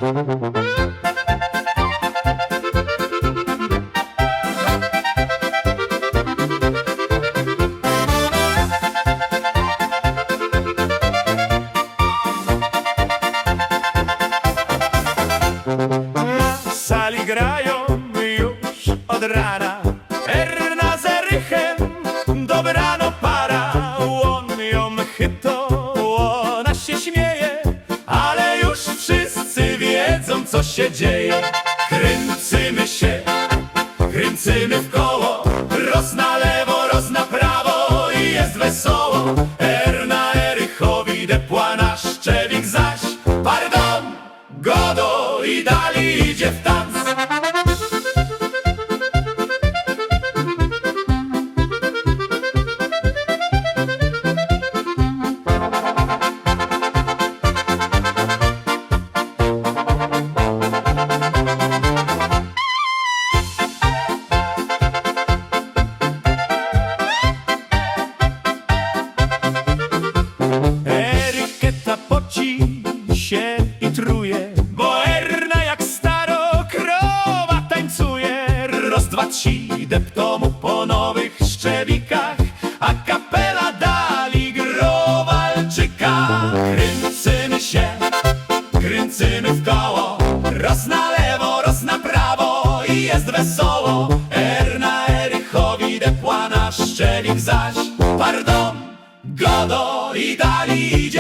Na sali grają już od rana Erna z Erychem, dobrano para. On ją chyto, ona się śmieje, ale już wszyscy wiedzą, co się dzieje. Kręcimy się, kręcimy w koło, roz na lewo, roz na prawo i jest wesoło. Erna Erychowi depła na szczebik zaś, pardon, godo i dali idzie w tanc. Erykieta poci się i truje, bo Erna jak starokrowa tańcuje. Raz, dwa, trzy, depto mu po nowych szczebikach, a kapela dali growalczyka. Kręcimy się, kręcimy w koło, raz na lewo, raz na prawo i jest wesoło. Erna Erychowi depła na szczebik zaś, pardon, godo i dali